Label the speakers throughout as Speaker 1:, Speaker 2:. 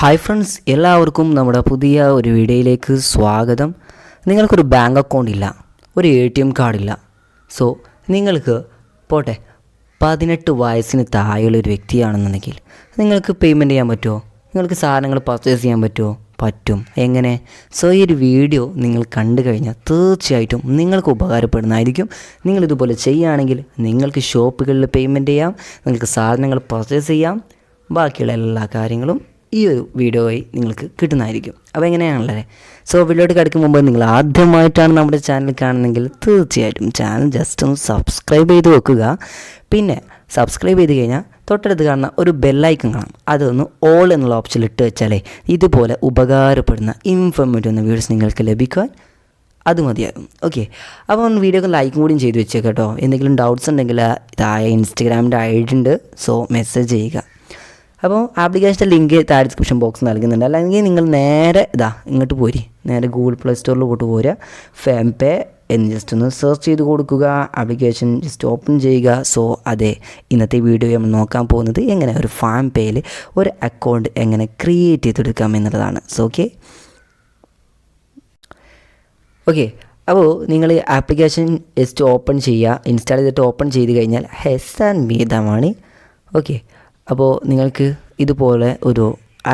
Speaker 1: Hi friends, എല്ലാവർക്കും നമ്മുടെ പുതിയ ഒരു വീഡിയോയിലേക്ക് സ്വാഗതം. നിങ്ങൾക്കൊരു ബാങ്ക് അക്കൗണ്ട് ഇല്ല, ഒരു ATM കാർഡില്ല. സോ നിങ്ങൾക്ക് പോട്ടെ 18 വയസ്സിന് താഴെയുള്ളൊരു വ്യക്തിയാണെന്നുണ്ടെങ്കിൽ നിങ്ങൾക്ക് പേയ്മെൻറ്റ് ചെയ്യാൻ പറ്റുമോ? നിങ്ങൾക്ക് സാധനങ്ങൾ പർച്ചേസ് ചെയ്യാൻ പറ്റുമോ? പറ്റും. എങ്ങനെ? സോ ഈ ഒരു വീഡിയോ നിങ്ങൾ കണ്ടു കഴിഞ്ഞാൽ തീർച്ചയായിട്ടും നിങ്ങൾക്ക് ഉപകാരപ്പെടുന്നതായിരിക്കും. നിങ്ങളിതുപോലെ ചെയ്യുകയാണെങ്കിൽ നിങ്ങൾക്ക് ഷോപ്പുകളിൽ പേയ്മെൻറ്റ് ചെയ്യാം, നിങ്ങൾക്ക് സാധനങ്ങൾ പർച്ചേസ് ചെയ്യാം, ബാക്കിയുള്ള എല്ലാ കാര്യങ്ങളും ഈ ഒരു വീഡിയോ വഴി നിങ്ങൾക്ക് കിട്ടുന്നതായിരിക്കും. അപ്പോൾ എങ്ങനെയാണല്ലേ? സോ വീഡിയോയുടെ കിടക്കും മുമ്പ് നിങ്ങൾ ആദ്യമായിട്ടാണ് നമ്മുടെ ചാനൽ കാണുന്നതെങ്കിൽ തീർച്ചയായിട്ടും ചാനൽ ജസ്റ്റ് ഒന്ന് സബ്സ്ക്രൈബ് ചെയ്ത് വെക്കുക. പിന്നെ സബ്സ്ക്രൈബ് ചെയ്ത് കഴിഞ്ഞാൽ തൊട്ടടുത്ത് കാണുന്ന ഒരു ബെല്ലൈക്കൺ കാണാം, അതൊന്ന് ഓൾ എന്നുള്ള ഓപ്ഷനിൽ ഇട്ട് വെച്ചാലേ ഇതുപോലെ ഉപകാരപ്പെടുന്ന ഇൻഫോർമേറ്റീവ് എന്ന വീഡിയോസ് നിങ്ങൾക്ക് ലഭിക്കാൻ അത് മതിയാകും. ഓക്കെ, അപ്പോൾ വീഡിയോക്ക് ലൈക്കും കൂടിയും ചെയ്ത് വെച്ചേക്കാം കേട്ടോ. എന്തെങ്കിലും ഡൗട്ട്സ് ഉണ്ടെങ്കിൽ താഴെ ഇൻസ്റ്റഗ്രാമിൻ്റെ ID ഉണ്ട്, സോ മെസ്സേജ് ചെയ്യുക. അപ്പോൾ ആപ്ലിക്കേഷൻ്റെ ലിങ്ക് താഴെ ഡിസ്ക്രിപ്ഷൻ ബോക്സ് നൽകുന്നുണ്ട്. അല്ലെങ്കിൽ നിങ്ങൾ നേരെ ഇങ്ങോട്ട് പോരി, നേരെ ഗൂഗിൾ പ്ലേ സ്റ്റോറിൽ പോയിട്ട് പോരുക, FamePay എന്ന് ജസ്റ്റ് ഒന്ന് സെർച്ച് ചെയ്ത് കൊടുക്കുക, ആപ്ലിക്കേഷൻ ജസ്റ്റ് ഓപ്പൺ ചെയ്യുക. സോ അതെ, ഇന്നത്തെ വീഡിയോ നമ്മൾ നോക്കാൻ പോകുന്നത് എങ്ങനെ ഒരു FamePayയിൽ ഒരു അക്കൗണ്ട് എങ്ങനെ ക്രിയേറ്റ് ചെയ്തെടുക്കാം എന്നുള്ളതാണ്. സോ ഓക്കെ, അപ്പോൾ നിങ്ങൾ ആപ്ലിക്കേഷൻ ജസ്റ്റ് ഓപ്പൺ ചെയ്യുക, ഇൻസ്റ്റാൾ ചെയ്തിട്ട് ഓപ്പൺ ചെയ്ത് കഴിഞ്ഞാൽ ഹെസാൻ മീതമാണ്. ഓക്കെ, അപ്പോൾ നിങ്ങൾക്ക് ഇതുപോലെ ഒരു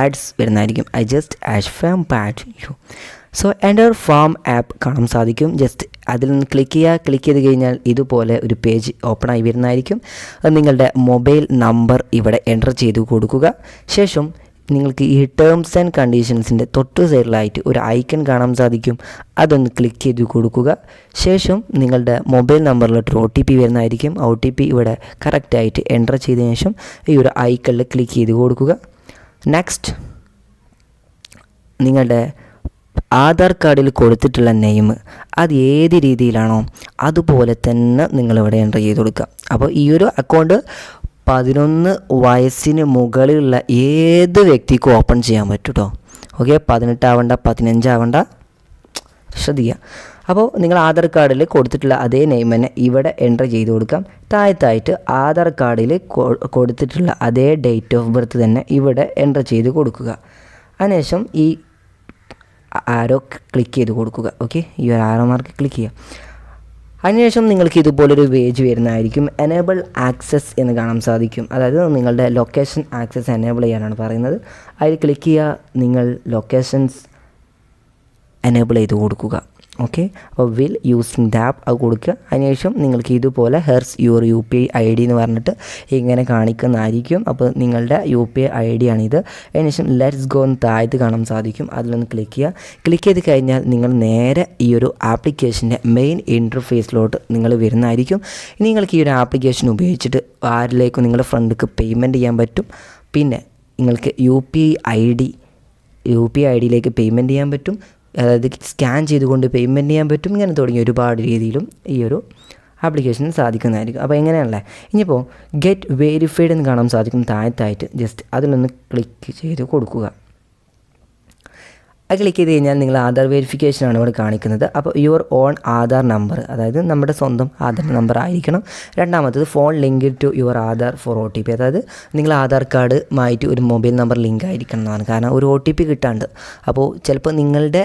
Speaker 1: ആഡ്സ് വരുന്നതായിരിക്കും. I just ash farm pad you. So എൻ്റെ ഫാം ആപ്പ് കാണാൻ സാധിക്കും. ജസ്റ്റ് അതിൽ നിന്ന് ക്ലിക്ക് ചെയ്ത് കഴിഞ്ഞാൽ ഇതുപോലെ ഒരു പേജ് ഓപ്പൺ ആയി വരുന്നതായിരിക്കും. നിങ്ങളുടെ മൊബൈൽ നമ്പർ ഇവിടെ എൻ്റർ ചെയ്ത് കൊടുക്കുക. ശേഷം നിങ്ങൾക്ക് ഈ ടേംസ് ആൻഡ് കണ്ടീഷൻസിൻ്റെ തൊട്ട് സൈഡിലായിട്ട് ഒരു ഐക്കൺ കാണാൻ സാധിക്കും, അതൊന്ന് ക്ലിക്ക് ചെയ്ത് കൊടുക്കുക. ശേഷം നിങ്ങളുടെ മൊബൈൽ നമ്പറിലോട്ട് OTP വരുന്നതായിരിക്കും. OTP ഇവിടെ കറക്റ്റായിട്ട് എൻ്റർ ചെയ്തതിന് ശേഷം ഈ ഒരു ഐക്കണിൽ ക്ലിക്ക് ചെയ്ത് കൊടുക്കുക. നെക്സ്റ്റ്, നിങ്ങളുടെ ആധാർ കാർഡിൽ കൊടുത്തിട്ടുള്ള നെയിം അത് ഏത് രീതിയിലാണോ അതുപോലെ തന്നെ നിങ്ങളിവിടെ എൻ്റർ ചെയ്ത് കൊടുക്കുക. അപ്പോൾ ഈ ഒരു അക്കൗണ്ട് 11 വയസ്സിന് മുകളിലുള്ള ഏത് വ്യക്തിക്കും ഓപ്പൺ ചെയ്യാൻ പറ്റും കേട്ടോ. ഓക്കെ, 18 ആവണ്ട, 15 ആവണ്ട, ശ്രദ്ധിക്കുക. അപ്പോൾ നിങ്ങൾ ആധാർ കാർഡിൽ കൊടുത്തിട്ടുള്ള അതേ നെയിം തന്നെ ഇവിടെ എൻ്റർ ചെയ്ത് കൊടുക്കാം. താഴത്തായിട്ട് ആധാർ കാർഡിൽ കൊടുത്തിട്ടുള്ള അതേ ഡേറ്റ് ഓഫ് ബർത്ത് തന്നെ ഇവിടെ എൻ്റർ ചെയ്ത് കൊടുക്കുക. അതിനുശേഷം ഈ ആരോ ക്ലിക്ക് ചെയ്ത് കൊടുക്കുക. ഓക്കെ, ഈ ഒരു ആരോ മാർക്ക് ക്ലിക്ക് ചെയ്യുക. അതിനുശേഷം നിങ്ങൾക്ക് ഇതുപോലൊരു പേജ് വരുന്നതായിരിക്കും. എനേബിൾ ആക്സസ് എന്ന് കാണാൻ സാധിക്കും. അതായത് നിങ്ങളുടെ ലൊക്കേഷൻ ആക്സസ് എനേബിൾ ചെയ്യാനാണ് പറയുന്നത്. അതിൽ ക്ലിക്ക് ചെയ്യുക, നിങ്ങൾ ലൊക്കേഷൻസ് എനേബിൾ ചെയ്ത് കൊടുക്കുക. ഓക്കെ, അപ്പോൾ വിൽ യൂസിങ് ദ ആപ്പ് അത് കൊടുക്കുക. അതിനുശേഷം നിങ്ങൾക്ക് ഇതുപോലെ ഹെർസ് യുവർ UPI ID എന്ന് പറഞ്ഞിട്ട് ഇങ്ങനെ കാണിക്കുന്നതായിരിക്കും. അപ്പോൾ നിങ്ങളുടെ UPI ID ആണിത്. അതിനുശേഷം ലെറ്റ്സ് ഗോ എന്ന് താഴത്ത് കാണാൻ സാധിക്കും, അതിലൊന്ന് ക്ലിക്ക് ചെയ്യുക. ക്ലിക്ക് ചെയ്ത് കഴിഞ്ഞാൽ നിങ്ങൾ നേരെ ഈ ഒരു ആപ്ലിക്കേഷൻ്റെ മെയിൻ ഇൻ്റർഫേസിലോട്ട് നിങ്ങൾ വരുന്നതായിരിക്കും. ഇനി നിങ്ങൾക്ക് ഈ ഒരു ആപ്ലിക്കേഷൻ ഉപയോഗിച്ചിട്ട് ആരിലേക്കും നിങ്ങളുടെ ഫ്രണ്ടിലേക്ക് പേയ്മെൻറ്റ് ചെയ്യാൻ പറ്റും. പിന്നെ നിങ്ങൾക്ക് UPI IDയിലേക്ക് പേയ്മെൻറ്റ് ചെയ്യാൻ പറ്റും, അതായത് സ്കാൻ ചെയ്തുകൊണ്ട് പേയ്മെൻറ്റ് ചെയ്യാൻ പറ്റും. ഇങ്ങനെ തുടങ്ങിയ ഒരുപാട് രീതിയിലും ഈ ഒരു ആപ്ലിക്കേഷന് സാധിക്കുന്നതായിരിക്കും. അപ്പോൾ എങ്ങനെയാണല്ലേ? ഇനിയിപ്പോൾ ഗെറ്റ് വെരിഫൈഡ് എന്ന് കാണാൻ സാധിക്കും താഴത്തായിട്ട്. ജസ്റ്റ് അതിലൊന്ന് ക്ലിക്ക് ചെയ്ത് കൊടുക്കുക. അത് ക്ലിക്ക് ചെയ്ത് കഴിഞ്ഞാൽ നിങ്ങൾ ആധാർ വെരിഫിക്കേഷനാണ് ഇവിടെ കാണിക്കുന്നത്. അപ്പോൾ യുവർ ഓൺ ആധാർ നമ്പർ, അതായത് നമ്മുടെ സ്വന്തം ആധാർ നമ്പർ ആയിരിക്കണം. രണ്ടാമത്തത് phone link to your Aadhaar for OTP, അതായത് നിങ്ങൾ ആധാർ കാർഡുമായിട്ട് ഒരു മൊബൈൽ നമ്പർ ലിങ്ക് ആയിരിക്കണം എന്നാണ്. കാരണം ഒരു OTP കിട്ടാണ്ട്, അപ്പോൾ ചിലപ്പോൾ നിങ്ങളുടെ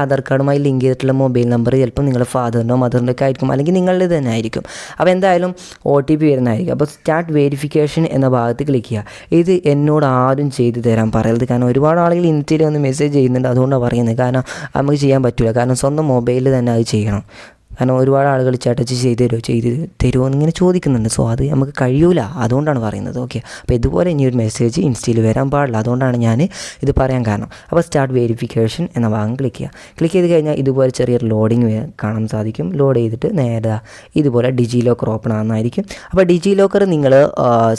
Speaker 1: ആധാർ കാർഡുമായി ലിങ്ക് ചെയ്തിട്ടുള്ള മൊബൈൽ നമ്പർ ചിലപ്പോൾ നിങ്ങളുടെ ഫാദറിൻ്റെയോ മദറിൻ്റെ ഒക്കെ ആയിരിക്കും, അല്ലെങ്കിൽ നിങ്ങളുടെ തന്നെ ആയിരിക്കും. അപ്പോൾ എന്തായാലും OTP വരുന്നതായിരിക്കും. അപ്പോൾ സ്റ്റാർട്ട് വെരിഫിക്കേഷൻ എന്ന ഭാഗത്ത് ക്ലിക്ക് ചെയ്യുക. ഇത് എന്നോട് ആരും ചെയ്തു തരാൻ പറയരുത്, കാരണം ഒരുപാട് ആളുകൾ ഇൻസ്റ്റയിൽ വന്ന് മെസ്സേജ് ചെയ്യുന്നുണ്ട്, അതുകൊണ്ടാണ് പറയുന്നത്. കാരണം നമുക്ക് ചെയ്യാൻ പറ്റില്ല, കാരണം സ്വന്തം മൊബൈലിൽ തന്നെ അത് ചെയ്യണം. കാരണം ഒരുപാട് ആളുകൾ ചേട്ടച്ചി ചെയ്ത് തരുമോ എന്നിങ്ങനെ ചോദിക്കുന്നുണ്ട്. സോ അത് നമുക്ക് കഴിയൂല, അതുകൊണ്ടാണ് പറയുന്നത്. ഓക്കെ, അപ്പോൾ ഇതുപോലെ ഇനി ഒരു മെസ്സേജ് ഇൻസ്റ്റയിൽ വരാൻ പാടില്ല, അതുകൊണ്ടാണ് ഞാൻ ഇത് പറയാൻ കാരണം. അപ്പോൾ സ്റ്റാർട്ട് വെരിഫിക്കേഷൻ എന്ന ഭാഗം ക്ലിക്ക് ചെയ്യുക. ക്ലിക്ക് ചെയ്ത് കഴിഞ്ഞാൽ ഇതുപോലെ ചെറിയൊരു ലോഡിങ് കാണാൻ സാധിക്കും. ലോഡ് ചെയ്തിട്ട് നേരെ ഇതുപോലെ ഡിജിലോക്കർ ഓപ്പൺ ആകുന്നതായിരിക്കും. അപ്പോൾ ഡിജിലോക്കർ നിങ്ങൾ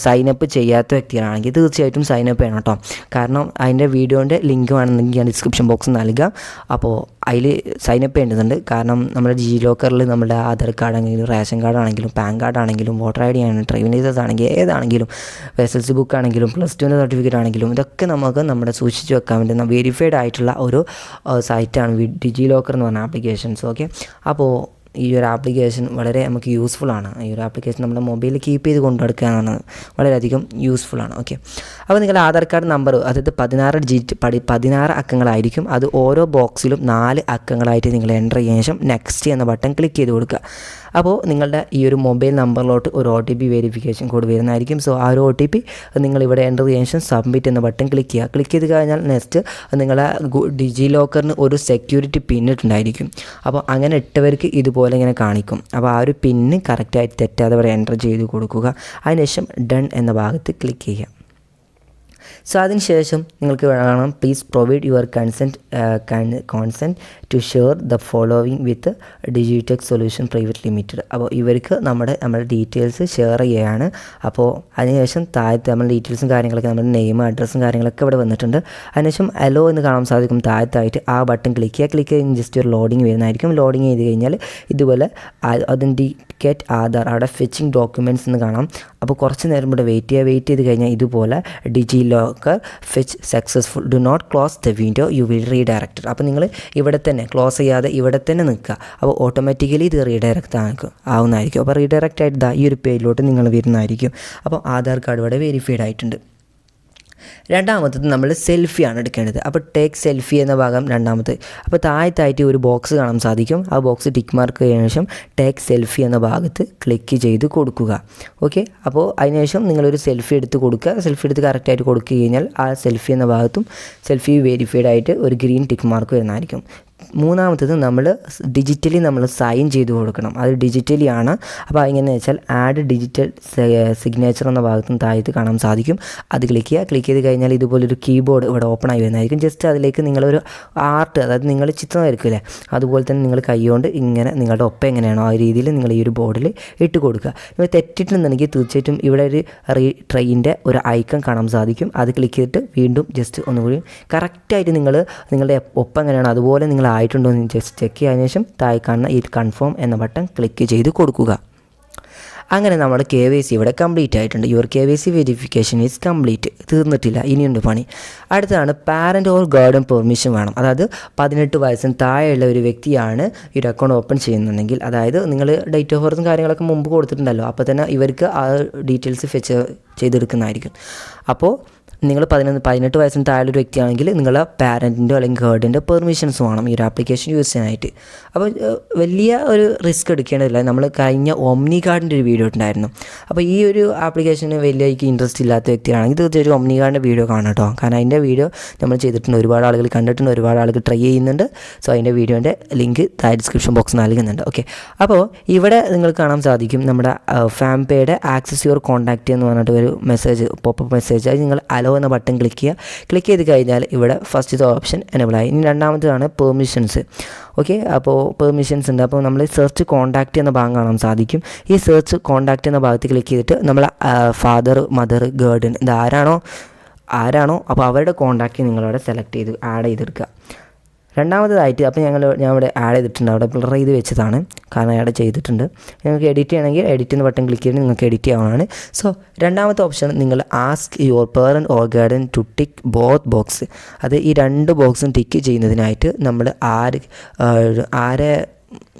Speaker 1: സൈനപ്പ് ചെയ്യാത്ത വ്യക്തികളാണെങ്കിൽ തീർച്ചയായിട്ടും സൈനപ്പ് ചെയ്യണം കേട്ടോ. കാരണം അതിൻ്റെ വീഡിയോൻ്റെ ലിങ്ക് വേണമെങ്കിൽ ഞാൻ ഡിസ്ക്രിപ്ഷൻ ബോക്സിൽ നൽകാം. അപ്പോൾ അതിൽ സൈനപ്പ് ചെയ്യേണ്ടതുണ്ട്. കാരണം നമ്മുടെ ഡിജിലോക്കറിൽ നമ്മുടെ ആധാർ കാർഡാണെങ്കിലും റേഷൻ കാർഡാണെങ്കിലും പാൻ കാർഡാണെങ്കിലും വോട്ടർ ID ആണെങ്കിലും ഡ്രൈവിംഗ് ലൈസൻസ് ആണെങ്കിലും ഏതാണെങ്കിലും SSLC ബുക്ക് ആണെങ്കിലും +2 സർട്ടിഫിക്കറ്റ് ആണെങ്കിലും ഇതൊക്കെ നമുക്ക് നമ്മുടെ സൂക്ഷിച്ച് വെക്കാൻ വേണ്ടി വെരിഫൈഡ് ആയിട്ടുള്ള ഒരു സൈറ്റാണ് ഡിജിലോക്കർ എന്ന് പറഞ്ഞ ആപ്ലിക്കേഷൻസ്. ഓക്കെ, അപ്പോൾ ഈ ഒരു ആപ്ലിക്കേഷൻ വളരെ നമുക്ക് യൂസ്ഫുള്ളാണ്. ഈ ഒരു ആപ്ലിക്കേഷൻ നമ്മുടെ മൊബൈലിൽ കീപ്പ് ചെയ്ത് കൊണ്ടു നടക്കുകയാണ് വളരെയധികം യൂസ്ഫുള്ളാണ്. ഓക്കെ, അപ്പോൾ നിങ്ങളുടെ ആധാർ കാർഡ് നമ്പർ അതായത് 16 അക്കങ്ങളായിരിക്കും. അത് ഓരോ ബോക്സിലും 4 അക്കങ്ങളായിട്ട് നിങ്ങൾ എൻ്റർ ചെയ്തതിനു ശേഷം നെക്സ്റ്റ് എന്ന ബട്ടൺ ക്ലിക്ക് ചെയ്ത് കൊടുക്കുക. അപ്പോൾ നിങ്ങളുടെ ഈ ഒരു മൊബൈൽ നമ്പറിലോട്ട് ഒരു OTP വെരിഫിക്കേഷൻ കോഡ് വരുന്നതായിരിക്കും. സോ ആ ഒരു OTP നിങ്ങളിവിടെ എൻ്റർ ചെയ്തതിനു ശേഷം സബ്മിറ്റ് എന്ന ബട്ടൺ ക്ലിക്ക് ചെയ്യുക. ക്ലിക്ക് ചെയ്ത് കഴിഞ്ഞാൽ നെക്സ്റ്റ് നിങ്ങളെ ഡിജി ലോക്കറിന് ഒരു സെക്യൂരിറ്റി പിൻ ഇട്ടുണ്ടായിരിക്കും. അപ്പോൾ അങ്ങനെ ഇട്ടവർക്ക് ഇതുപോലെ ഇങ്ങനെ കാണിക്കും. അപ്പോൾ ആ ഒരു പിന്ന് കറക്റ്റായിട്ട് തെറ്റാതെ ഇവിടെ എൻ്റർ ചെയ്ത് കൊടുക്കുക. അതിനുശേഷം ഡൺ എന്ന ഭാഗത്ത് ക്ലിക്ക് ചെയ്യുക. സോ അതിനുശേഷം നിങ്ങൾക്ക് വേണം please provide your consent to share the following with Digitech solution private limited. അപ്പോൾ ഇവർക്ക് നമ്മുടെ ഡീറ്റെയിൽസ് ഷെയർ ചെയ്യുകയാണ്. അപ്പോൾ അതിനുശേഷം താഴത്ത് നമ്മുടെ ഡീറ്റെയിൽസും കാര്യങ്ങളൊക്കെ നമ്മുടെ നെയിം അഡ്രസ്സും കാര്യങ്ങളൊക്കെ ഇവിടെ വന്നിട്ടുണ്ട്. അതിനുശേഷം അലോ എന്ന് കാണാൻ സാധിക്കും. താഴത്തായിട്ട് ആ ബട്ടൺ ക്ലിക്ക് ചെയ്യുക. ജസ്റ്റ് ഒരു ലോഡിങ് വരുന്നതായിരിക്കും. ലോഡിങ് ചെയ്ത് കഴിഞ്ഞാൽ ഇതുപോലെ അതെൻറ്റിക്കേറ്റ് ആധാർ അവിടെ ഫെച്ചിങ് ഡോക്യുമെൻറ്റ്സ് എന്ന് കാണാം. അപ്പോൾ കുറച്ച് നേരം ഇവിടെ വെയിറ്റ് ചെയ്ത് കഴിഞ്ഞാൽ ഇതുപോലെ DigiLocker fetch successful, do not close the window, you will redirected. അപ്പോൾ നിങ്ങൾ ഇവിടെ തന്നെ ക്ലോസ് ചെയ്യാതെ ഇവിടെ തന്നെ നിൽക്കുക. അപ്പോൾ ഓട്ടോമാറ്റിക്കലി ഇത് റീഡയറക്റ്റ് ആവുന്നതായിരിക്കും. അപ്പോൾ റീഡയറക്റ്റ് ആയിട്ട് ഈ ഒരു പേജിലോട്ട് നിങ്ങൾ വരുന്നതായിരിക്കും. അപ്പോൾ ആധാർ കാർഡ് ഇവിടെ വെരിഫൈഡ് ആയിട്ടുണ്ട്. രണ്ടാമത്തത് നമ്മൾ സെൽഫിയാണ് എടുക്കേണ്ടത്. അപ്പോൾ ടേക്ക് സെൽഫി എന്ന ഭാഗം രണ്ടാമത്. അപ്പോൾ താഴത്തായിട്ട് ഒരു ബോക്സ് കാണാൻ സാധിക്കും. ആ ബോക്സ് ടിക്ക് മാർക്ക് ചെയ്തതിനു ശേഷം ടേക്ക് സെൽഫി എന്ന ഭാഗത്ത് ക്ലിക്ക് ചെയ്ത് കൊടുക്കുക. ഓക്കെ, അപ്പോൾ അതിനുശേഷം നിങ്ങളൊരു സെൽഫി എടുത്ത് കൊടുക്കുക. സെൽഫി എടുത്ത് കറക്റ്റായിട്ട് കൊടുക്കുക കഴിഞ്ഞാൽ ആ സെൽഫി എന്ന ഭാഗത്തും സെൽഫി വെരിഫൈഡ് ആയിട്ട് ഒരു ഗ്രീൻ ടിക്ക് മാർക്ക് വരുന്നതായിരിക്കും. മൂന്നാമത്തത് നമ്മൾ ഡിജിറ്റലി സൈൻ ചെയ്ത് കൊടുക്കണം. അത് ഡിജിറ്റലി ആണ്. അപ്പോൾ എങ്ങനെയാണെന്ന് വെച്ചാൽ ആഡ് ഡിജിറ്റൽ സിഗ്നേച്ചർ എന്ന ഭാഗത്തും താഴത്ത് കാണാൻ സാധിക്കും. അത് ക്ലിക്ക് ചെയ്യുക. ക്ലിക്ക് ചെയ്ത് കഴിഞ്ഞാൽ ഇതുപോലൊരു കീബോർഡ് ഇവിടെ ഓപ്പൺ ആയി വരുന്നതായിരിക്കും. ജസ്റ്റ് അതിലേക്ക് നിങ്ങളൊരു ആർട്ട്, അതായത് നിങ്ങൾ ചിത്രം വരയ്ക്കില്ലേ, അതുപോലെ തന്നെ നിങ്ങൾ കൈകൊണ്ട് ഇങ്ങനെ നിങ്ങളുടെ ഒപ്പം എങ്ങനെയാണോ ആ രീതിയിൽ നിങ്ങൾ ഈ ഒരു ബോർഡിൽ ഇട്ട് കൊടുക്കുക. ഇപ്പോൾ തെറ്റിട്ടുണ്ടെങ്കിൽ തീർച്ചയായിട്ടും ഇവിടെ ഒരു ട്രെയിനിൻ്റെ ഒരു ഐക്കൺ കാണാൻ സാധിക്കും. അത് ക്ലിക്ക് ചെയ്തിട്ട് വീണ്ടും ജസ്റ്റ് ഒന്നുകൂടി കറക്റ്റായിട്ട് നിങ്ങളുടെ ഒപ്പം എങ്ങനെയാണോ അതുപോലെ നിങ്ങൾ ആയിട്ടുണ്ടോ എന്ന് ജസ്റ്റ് ചെക്ക് ചെയ്തതിനു ശേഷം താഴെ കാണുന്ന ഈ കൺഫേം എന്ന ബട്ടൺ ക്ലിക്ക് ചെയ്ത് കൊടുക്കുക. അങ്ങനെ നമ്മുടെ KYC ഇവിടെ കംപ്ലീറ്റ് ആയിട്ടുണ്ട്. Your KYC verification is complete. തീർന്നിട്ടില്ല, ഇനിയുണ്ട് പണി. അടുത്തതാണ് പാരൻ്റ് ഓർ ഗാർഡിയൻ പെർമിഷൻ വേണം. അതായത് 18 വയസ്സിന് താഴെയുള്ള ഒരു വ്യക്തിയാണ് ഈ ഒരു അക്കൗണ്ട് ഓപ്പൺ ചെയ്യുന്നുണ്ടെങ്കിൽ, അതായത് നിങ്ങൾ ഡേറ്റ് ഓഫ് ബർത്തും കാര്യങ്ങളൊക്കെ മുമ്പ് കൊടുത്തിട്ടുണ്ടല്ലോ, അപ്പോൾ തന്നെ ഇവർക്ക് ആ ഡീറ്റെയിൽസ് ഫെച്ച് ചെയ്തെടുക്കുന്നതായിരിക്കും. അപ്പോൾ നിങ്ങൾ 18 വയസ്സിന് താഴെ ഒരു വ്യക്തിയാണെങ്കിൽ നിങ്ങളെ പാരൻറ്റിൻ്റെ അല്ലെങ്കിൽ ഗാർഡിയൻ്റെ പെർമിഷൻസ് വേണം ഈ ഒരു ആപ്ലിക്കേഷൻ യൂസ് ചെയ്യാനായിട്ട്. അപ്പോൾ വലിയ ഒരു റിസ്ക് എടുക്കേണ്ടതില്ല. നമ്മൾ കഴിഞ്ഞ ഒമ്നി കാർഡിൻ്റെ ഒരു വീഡിയോ ഉണ്ടായിരുന്നു. അപ്പോൾ ഈ ഒരു ആപ്ലിക്കേഷന് വലിയ ഇൻട്രസ്റ്റ് ഇല്ലാത്ത വ്യക്തിയാണെങ്കിൽ തീർച്ചയായിട്ടും ഒമ്നി കാർഡിൻ്റെ വീഡിയോ കാണാം കേട്ടോ. കാരണം അതിൻ്റെ വീഡിയോ നമ്മൾ ചെയ്തിട്ടുണ്ട്, ഒരുപാട് ആളുകൾ കണ്ടിട്ടുണ്ട്, ഒരുപാട് ആളുകൾ ട്രൈ ചെയ്യുന്നുണ്ട്. സോ അതിൻ്റെ വീഡിയോൻ്റെ ലിങ്ക് താഴെ ഡിസ്ക്രിപ്ഷൻ ബോക്സ് നൽകുന്നുണ്ട്. ഓക്കെ, അപ്പോൾ ഇവിടെ നിങ്ങൾക്ക് കാണാൻ സാധിക്കും നമ്മുടെ ഫാംപേയുടെ ആക്സസ് യുവർ കോൺടാക്റ്റ് എന്ന് പറഞ്ഞിട്ട് ഒരു മെസ്സേജ്, പോപ്പപ്പ് മെസ്സേജ്. അത് നിങ്ങൾ അലോ എന്ന ബട്ടൺ ക്ലിക്ക് ചെയ്യുക. ക്ലിക്ക് ചെയ്ത് കഴിഞ്ഞാൽ ഇവിടെ ഫസ്റ്റത്തെ ഓപ്ഷൻ എനേബിൾ ആയി. ഇനി രണ്ടാമത്തേതാണ് പെർമിഷൻസ്. ഓക്കെ, അപ്പോൾ പെർമിഷൻസ് ഉണ്ട്. അപ്പോൾ നമ്മൾ സെർച്ച് കോൺടാക്റ്റ് എന്ന ഭാഗം കാണാൻ സാധിക്കും. ഈ സെർച്ച് കോൺടാക്റ്റ് എന്ന ഭാഗത്ത് ക്ലിക്ക് ചെയ്തിട്ട് നമ്മൾ ഫാദർ, മദർ, ഗാർഡിയൻ ഇത് ആരാണോ അപ്പോൾ അവരുടെ കോൺടാക്റ്റ് നിങ്ങളവിടെ സെലക്ട് ചെയ്ത് ആഡ് ചെയ്തെടുക്കുക. രണ്ടാമതായിട്ട് അപ്പോൾ ഞാൻ ഇവിടെ ആഡ് ചെയ്തിട്ടുണ്ട്, അവിടെ ബ്ലർ ചെയ്ത് വെച്ചതാണ്, കാരണം ആഡ് ചെയ്തിട്ടുണ്ട്. നിങ്ങൾക്ക് എഡിറ്റ് ചെയ്യണമെങ്കിൽ എഡിറ്റ് എന്ന ബട്ടൺ ക്ലിക്ക് ചെയ്ത് നിങ്ങൾക്ക് എഡിറ്റ് ചെയ്യാവുന്നതാണ്. സോ രണ്ടാമത്തെ ഓപ്ഷൻ നിങ്ങൾ ask your parent or guardian to tick both box. അത് ഈ 2 ബോക്സും ടിക്ക് ചെയ്യുന്നതിനായിട്ട് നമ്മൾ ആരെ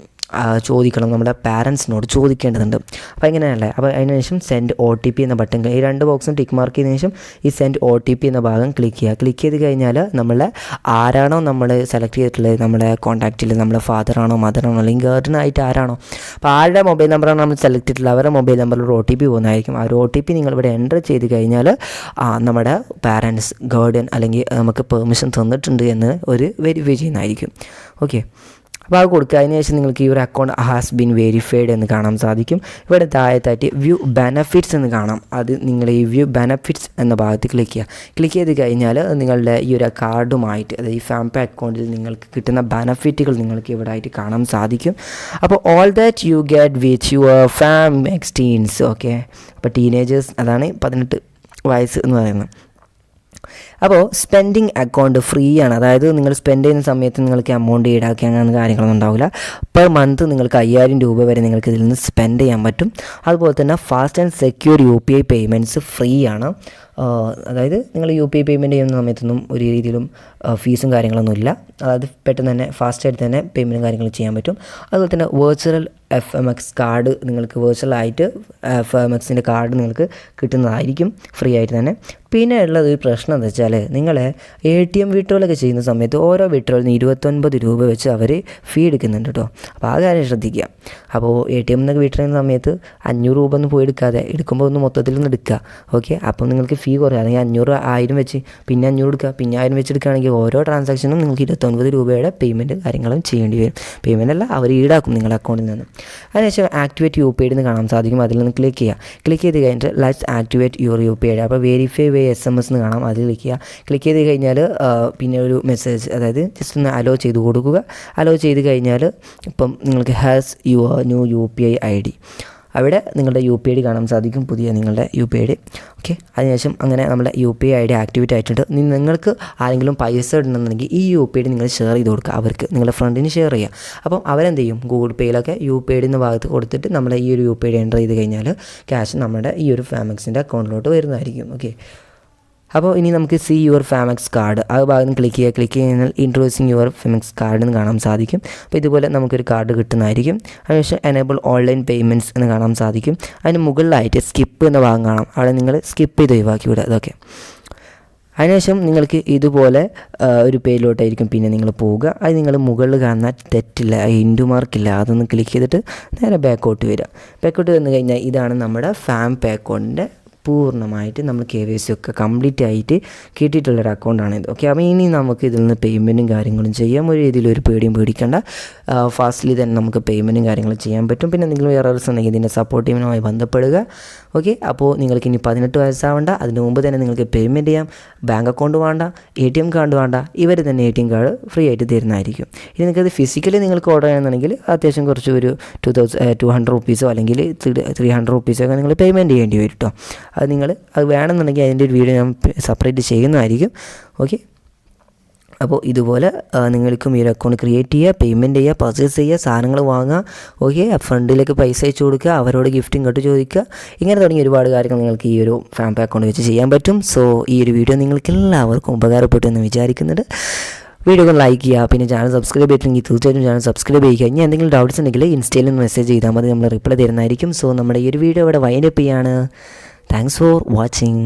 Speaker 1: ചോദിക്കണം, നമ്മുടെ പാരൻസിനോട് ചോദിക്കേണ്ടതുണ്ട്. അപ്പോൾ എങ്ങനെയല്ലേ, അപ്പോൾ അതിനുശേഷം സെൻഡ് OTP എന്ന ബട്ടൺ, ഈ 2 ബോക്സും ടിക്ക് മാർക്ക് ചെയ്തതിനു ശേഷം ഈ സെൻഡ് OTP എന്ന ഭാഗം ക്ലിക്ക് ചെയ്യുക. ക്ലിക്ക് ചെയ്ത് കഴിഞ്ഞാൽ നമ്മളെ ആരാണോ നമ്മൾ സെലക്ട് ചെയ്തിട്ടുള്ളത്, നമ്മുടെ കോൺടാക്റ്റിൽ നമ്മുടെ ഫാദറാണോ മദറാണോ അല്ലെങ്കിൽ ഗാർഡിയനായിട്ട് ആരാണോ, അപ്പോൾ ആരുടെ മൊബൈൽ നമ്പറാണ് നമ്മൾ സെലക്ട് ചെയ്തിട്ടുള്ളത് അവരുടെ മൊബൈൽ നമ്പറിൽ ഒരു OTP പോകുന്നതായിരിക്കും. ആ ഒരു OTP നിങ്ങളിവിടെ എൻ്റർ ചെയ്ത് കഴിഞ്ഞാൽ നമ്മുടെ പാരൻസ്, ഗാർഡിയൻ അല്ലെങ്കിൽ നമുക്ക് പെർമിഷൻ തന്നിട്ടുണ്ട് എന്ന് ഒരു വെരിഫൈ ചെയ്യുന്നതായിരിക്കും. ഓക്കെ, അപ്പോൾ അത് കൊടുക്കുക. അതിനുശേഷം നിങ്ങൾക്ക് ഈ ഒരു അക്കൗണ്ട് ഹാസ് ബീൻ വെരിഫൈഡ് എന്ന് കാണാൻ സാധിക്കും. ഇവിടെ താഴത്തായിട്ട് വ്യൂ ബെനഫിറ്റ്സ് എന്ന് കാണാം. അത് നിങ്ങൾ ഈ വ്യൂ ബെനഫിറ്റ്സ് എന്ന ഭാഗത്ത് ക്ലിക്ക് ചെയ്യുക. ക്ലിക്ക് ചെയ്ത് കഴിഞ്ഞാൽ നിങ്ങളുടെ ഈ ഒരു കാർഡുമായിട്ട്, അതായത് ഈ ഫാംപേ അക്കൗണ്ടിൽ നിങ്ങൾക്ക് കിട്ടുന്ന ബെനഫിറ്റുകൾ നിങ്ങൾക്ക് ഇവിടെ ആയിട്ട് കാണാൻ സാധിക്കും. അപ്പോൾ all that you get with your farm എക്സ്റ്റീൻസ്. ഓക്കെ, അപ്പോൾ ടീനേജേഴ്സ് അതാണ് 18 വയസ്സ് എന്ന് പറയുന്നത്. അപ്പോൾ സ്പെൻഡിങ് അക്കൗണ്ട് ഫ്രീ ആണ്. അതായത് നിങ്ങൾ സ്പെൻഡ് ചെയ്യുന്ന സമയത്ത് നിങ്ങൾക്ക് എമൗണ്ട് ഈടാക്കി അങ്ങനെ കാര്യങ്ങളൊന്നും ഉണ്ടാവില്ല. പെർ മന്ത് നിങ്ങൾക്ക് 5000 രൂപ വരെ നിങ്ങൾക്ക് ഇതിൽ നിന്ന് സ്പെൻഡ് ചെയ്യാൻ പറ്റും. അതുപോലെ തന്നെ fast and secure UPI payments free ആണ്. അതായത് നിങ്ങൾ UPI പേയ്മെൻറ്റ് ചെയ്യുന്ന സമയത്തൊന്നും ഒരു രീതിയിലും ഫീസും കാര്യങ്ങളൊന്നുമില്ല. അതായത് പെട്ടെന്ന് തന്നെ ഫാസ്റ്റായിട്ട് തന്നെ പേയ്മെൻറ്റും കാര്യങ്ങളും ചെയ്യാൻ പറ്റും. അതുപോലെ തന്നെ വെർച്വൽ FMX കാർഡ് നിങ്ങൾക്ക് വെർച്വലായിട്ട് FMXൻ്റെ കാർഡ് നിങ്ങൾക്ക് കിട്ടുന്നതായിരിക്കും ഫ്രീ ആയിട്ട് തന്നെ. പിന്നെ ഉള്ളത് ഒരു പ്രശ്നം എന്താ വെച്ചാൽ നിങ്ങൾ ATM വിഡ്രോലൊക്കെ ചെയ്യുന്ന സമയത്ത് ഓരോ വിഡ്രോളിന് 29 രൂപ വെച്ച് അവർ ഫീ എടുക്കുന്നുണ്ട് കേട്ടോ. അപ്പോൾ ആ കാര്യം ശ്രദ്ധിക്കുക. അപ്പോൾ ATM എന്നൊക്കെ വിഡ്രോ ചെയ്യുന്ന സമയത്ത് 500 രൂപ ഒന്നും പോയി എടുക്കാതെ എടുക്കുമ്പോൾ ഒന്ന് മൊത്തത്തിൽ നിന്ന് എടുക്കുക. ഓക്കെ, അപ്പോൾ നിങ്ങൾക്ക് ഫീ കുറയും. അല്ലെങ്കിൽ 500 1000 വെച്ച് പിന്നെ 500 എടുക്കുക പിന്നെ 1000 വെച്ച് എടുക്കുകയാണെങ്കിൽ ഓരോ ട്രാൻസാക്ഷനും നിങ്ങൾക്ക് 29 രൂപയുടെ പേയ്മെൻറ്റ് കാര്യങ്ങളും ചെയ്യേണ്ടി വരും. പേയ്മെൻ്റ് അല്ല, അവർ ഈടാക്കും നിങ്ങളുടെ അക്കൗണ്ടിൽ നിന്ന്. അതിനുശേഷം ആക്ടിവേറ്റ് UPI എന്ന് കാണാൻ സാധിക്കും. അതിൽ നിന്ന് ക്ലിക്ക് ചെയ്യുക. ക്ലിക്ക് ചെയ്ത് കഴിഞ്ഞിട്ട് ലെറ്റ്സ് ആക്ടിവേറ്റ് യുവർ UPI. അപ്പോൾ വെരിഫൈ വേ SMS എന്ന് കാണാം, അതിൽ ക്ലിക്ക് ചെയ്യുക. ക്ലിക്ക് ചെയ്ത് കഴിഞ്ഞാൽ പിന്നെ ഒരു മെസ്സേജ്, അതായത് ജസ്റ്റ് ഒന്ന് അലോ ചെയ്ത് കൊടുക്കുക. അലോ ചെയ്ത് കഴിഞ്ഞാൽ ഇപ്പം നിങ്ങൾക്ക് has your new UPI ID, അവിടെ നിങ്ങളുടെ UPI ID കാണാൻ സാധിക്കും, പുതിയ നിങ്ങളുടെ UPI ID. ഓക്കെ, അതിനുശേഷം അങ്ങനെ നമ്മുടെ UPI ID ആക്ടിവേറ്റ് ആയിട്ടുണ്ട്. നിങ്ങൾക്ക് ആരെങ്കിലും പൈസ ഇടണമെന്നുണ്ടെങ്കിൽ ഈ UPI ID നിങ്ങൾ ഷെയർ ചെയ്ത് കൊടുക്കുക, അവർക്ക് നിങ്ങളുടെ ഫ്രണ്ടിന് ഷെയർ ചെയ്യുക. അപ്പം അവരെന്ത് ചെയ്യും, ഗൂഗിൾ പേയിലൊക്കെ UPI ID എന്ന ഭാഗത്ത് കൊടുത്തിട്ട് നമ്മുടെ ഈ ഒരു UPI ID എൻ്റർ ചെയ്ത് കഴിഞ്ഞാൽ ക്യാഷ് നമ്മുടെ ഈ ഒരു ഫാമെക്സിൻ്റെ അക്കൗണ്ടിലോട്ട് വരുന്നതായിരിക്കും. ഓക്കെ, അപ്പോൾ ഇനി നമുക്ക് സീ യുവർ ഫാമെക്സ് കാർഡ്, ആ ഭാഗത്ത് ക്ലിക്ക് ചെയ്യുക. ക്ലിക്ക് കഴിഞ്ഞാൽ ഇൻട്രോഡ്യൂസിങ് യുവർ ഫാമെക്സ് കാർഡ് എന്ന് കാണാൻ സാധിക്കും. അപ്പോൾ ഇതുപോലെ നമുക്കൊരു കാർഡ് കിട്ടുന്നതായിരിക്കും. അതിനുശേഷം എനേബിൾ ഓൺലൈൻ പേയ്മെൻറ്റ്സ് എന്ന് കാണാൻ സാധിക്കും. അതിന് മുകളിലായിട്ട് സ്കിപ്പ് എന്ന ഭാഗം കാണാം, അവിടെ നിങ്ങൾ സ്കിപ്പ് ചെയ്ത് ഒഴിവാക്കി വിടുക. അതൊക്കെ അതിനുശേഷം നിങ്ങൾക്ക് ഇതുപോലെ ഒരു പേജിലോട്ടായിരിക്കും പിന്നെ നിങ്ങൾ പോവുക. അത് നിങ്ങൾ മുകളിൽ കാണുന്ന തെറ്റില്ല, ഇൻറ്റു മാർക്കില്ല, അതൊന്ന് ക്ലിക്ക് ചെയ്തിട്ട് നേരെ ബാക്കോട്ട് വരിക. ബാക്കോട്ട് വന്നു കഴിഞ്ഞാൽ ഇതാണ് നമ്മുടെ ഫാം പേ അക്കൗണ്ടിൻ്റെ പൂർണ്ണമായിട്ട് നമ്മൾ KYC ഒക്കെ കംപ്ലീറ്റ് ആയിട്ട് കിട്ടിയിട്ടുള്ളൊരു അക്കൗണ്ടാണിത്. ഓക്കെ, അപ്പോൾ ഇനി നമുക്ക് ഇതിൽ നിന്ന് പേയ്മെൻറ്റും കാര്യങ്ങളും ചെയ്യാം. ഒരു രീതിയിൽ ഒരു പേടിയും പേടിക്കേണ്ട, ഫാസ്റ്റ്ലി തന്നെ നമുക്ക് പേയ്മെൻറ്റും കാര്യങ്ങളും ചെയ്യാൻ പറ്റും. പിന്നെ നിങ്ങൾ എറർസ് ഉണ്ടെങ്കിൽ ഇതിൻ്റെ സപ്പോർട്ട് ടീമിനുമായി ബന്ധപ്പെടുക. ഓക്കെ, അപ്പോൾ നിങ്ങൾക്ക് ഇനി 18 വയസ്സാവേണ്ട, അതിന് മുമ്പ് തന്നെ നിങ്ങൾക്ക് പേയ്മെൻറ്റ് ചെയ്യാം. ബാങ്ക് അക്കൗണ്ട് വേണ്ട, ATM കാർഡ് വേണ്ട, ഇവർ തന്നെ ATM കാർഡ് ഫ്രീ ആയിട്ട് തരുന്നതായിരിക്കും. ഇനി നിങ്ങൾക്കത് ഫിസിക്കലി നിങ്ങൾക്ക് ഓർഡർ ചെയ്യണമെന്നുണ്ടെങ്കിൽ അത്യാവശ്യം കുറച്ച് ഒരു 200 റുപ്പീസോ അല്ലെങ്കിൽ 300 റുപ്പീസോ ഒക്കെ നിങ്ങൾ പേയ്മെൻറ്റ് ചെയ്യേണ്ടി വരും കേട്ടോ. അത് നിങ്ങൾ അത് വേണമെന്നുണ്ടെങ്കിൽ അതിൻ്റെ ഒരു വീഡിയോ ഞാൻ സെപ്പറേറ്റ് ചെയ്യുന്നതായിരിക്കും. ഓക്കെ, അപ്പോൾ ഇതുപോലെ നിങ്ങൾക്കും ഈ ഒരു അക്കൗണ്ട് ക്രിയേറ്റ് ചെയ്യുക, പേയ്മെൻറ്റ് ചെയ്യുക, പർച്ചേസ് ചെയ്യുക, സാധനങ്ങൾ വാങ്ങുക. ഓക്കെ, ഫ്രണ്ടിലേക്ക് പൈസ അയച്ചു കൊടുക്കുക, അവരോട് ഗിഫ്റ്റ് ഇങ്ങോട്ട് ചോദിക്കുക. ഇങ്ങനെ തുടങ്ങി ഒരുപാട് കാര്യങ്ങൾ നിങ്ങൾക്ക് ഈ ഒരു ഫാം പേ അക്കൗണ്ട് വെച്ച് ചെയ്യാൻ പറ്റും. സോ ഈ ഒരു വീഡിയോ നിങ്ങൾക്ക് എല്ലാവർക്കും ഉപകാരപ്പെട്ടു എന്ന് വിചാരിക്കുന്നുണ്ട്. വീഡിയോ ലൈക്ക് ചെയ്യുക, പിന്നെ ചാനൽ സബ്സ്ക്രൈബ് ചെയ്തിട്ടുണ്ടെങ്കിൽ തീർച്ചയായിട്ടും ചാനൽ സബ്സ്ക്രൈബ് ചെയ്യുക. ഇനി എന്തെങ്കിലും ഡൗട്ട്സ് ഉണ്ടെങ്കിൽ ഇൻസ്റ്റയിൽ നിന്ന് മെസ്സേജ് ചെയ്താൽ മതി, നമ്മൾ റിപ്ലൈ തരുന്നതായിരിക്കും. സോ നമ്മുടെ ഈ ഒരു വീഡിയോ ഇവിടെ വൈൻഡ് അപ്പ് ചെയ്യാണ്. Thanks for watching.